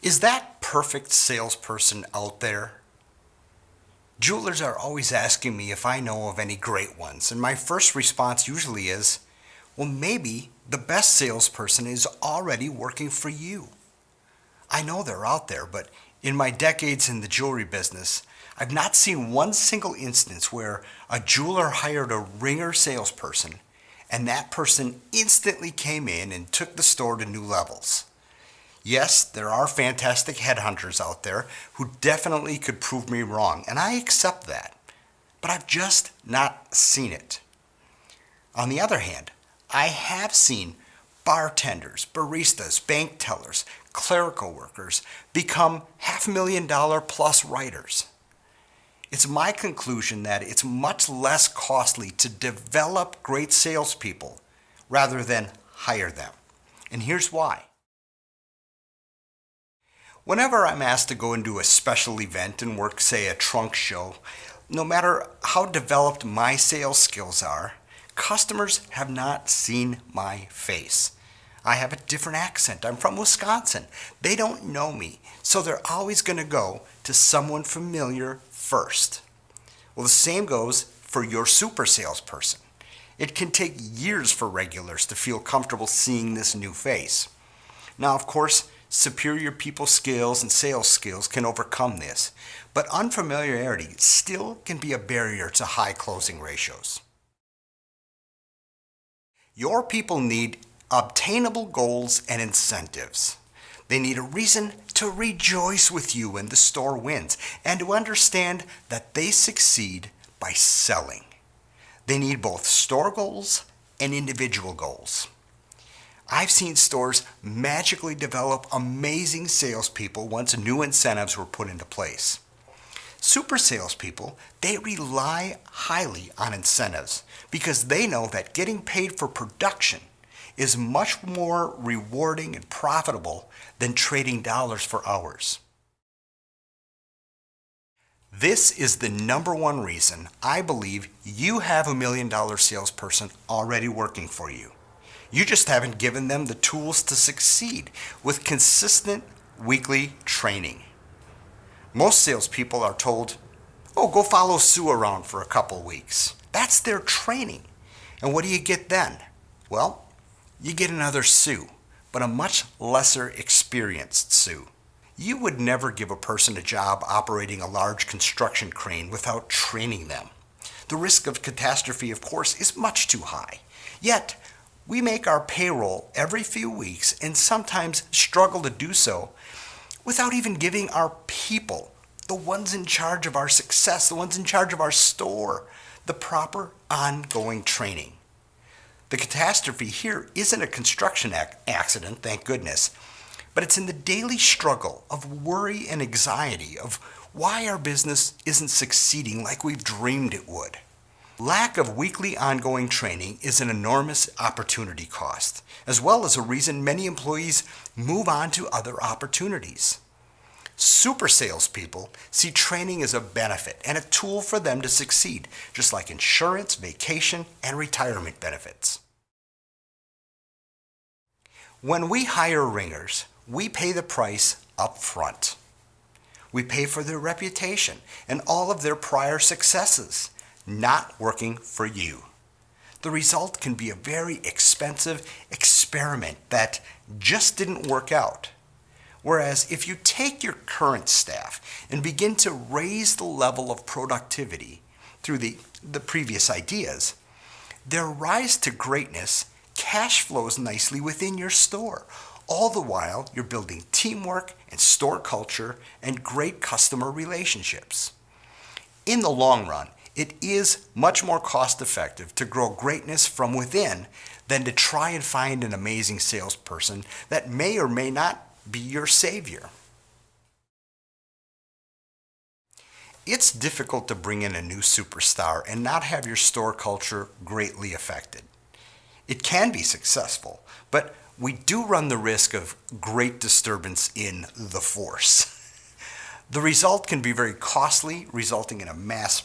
Is that perfect salesperson out there? Jewelers are always asking me if I know of any great ones, and my first response usually is, well, maybe the best salesperson is already working for you. I know they're out there, but in my decades in the jewelry business, I've not seen one single instance where a jeweler hired a ringer salesperson and that person instantly came in and took the store to new levels. Yes, there are fantastic headhunters out there who definitely could prove me wrong, and I accept that, but I've just not seen it. On the other hand, I have seen bartenders, baristas, bank tellers, clerical workers become $500,000 plus writers. It's my conclusion that it's much less costly to develop great salespeople rather than hire them. And here's why. Whenever I'm asked to go into a special event and work, say, a trunk show, no matter how developed my sales skills are, customers have not seen my face. I have a different accent. I'm from Wisconsin. They don't know me, so they're always going to go to someone familiar first. Well, the same goes for your super salesperson. It can take years for regulars to feel comfortable seeing this new face. Now, of course, superior people skills and sales skills can overcome this, but unfamiliarity still can be a barrier to high closing ratios. Your people need obtainable goals and incentives. They need a reason to rejoice with you when the store wins and to understand that they succeed by selling. They need both store goals and individual goals. I've seen stores magically develop amazing salespeople once new incentives were put into place. Super salespeople, they rely highly on incentives because they know that getting paid for production is much more rewarding and profitable than trading dollars for hours. This is the number one reason I believe you have $1 million salesperson already working for you. You just haven't given them the tools to succeed with consistent weekly training. Most salespeople are told, oh, go follow Sue around for a couple weeks. That's their training. And what do you get then? Well, you get another Sue, but a much lesser experienced Sue. You would never give a person a job operating a large construction crane without training them. The risk of catastrophe, of course, is much too high. Yet, we make our payroll every few weeks and sometimes struggle to do so without even giving our people, the ones in charge of our success, the ones in charge of our store, the proper ongoing training. The catastrophe here isn't a construction accident, thank goodness, but it's in the daily struggle of worry and anxiety of why our business isn't succeeding like we've dreamed it would. Lack of weekly ongoing training is an enormous opportunity cost, as well as a reason many employees move on to other opportunities. Super salespeople see training as a benefit and a tool for them to succeed, just like insurance, vacation, and retirement benefits. When we hire ringers, we pay the price up front. We pay for their reputation and all of their prior successes, not working for you. The result can be a very expensive experiment that just didn't work out. Whereas if you take your current staff and begin to raise the level of productivity through the previous ideas, their rise to greatness cash flows nicely within your store. All the while, you're building teamwork and store culture and great customer relationships. In the long run, it is much more cost-effective to grow greatness from within than to try and find an amazing salesperson that may or may not be your savior. It's difficult to bring in a new superstar and not have your store culture greatly affected. It can be successful, but we do run the risk of great disturbance in the force. The result can be very costly, resulting in a mass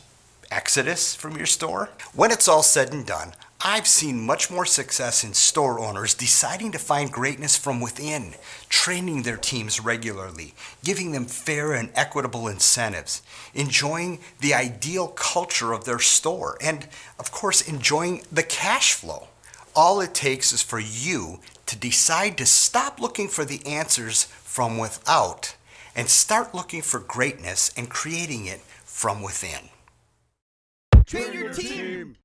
exodus from your store. When it's all said and done, I've seen much more success in store owners deciding to find greatness from within, training their teams regularly, giving them fair and equitable incentives, enjoying the ideal culture of their store, and of course, enjoying the cash flow. All it takes is for you to decide to stop looking for the answers from without and start looking for greatness and creating it from within. Train your team.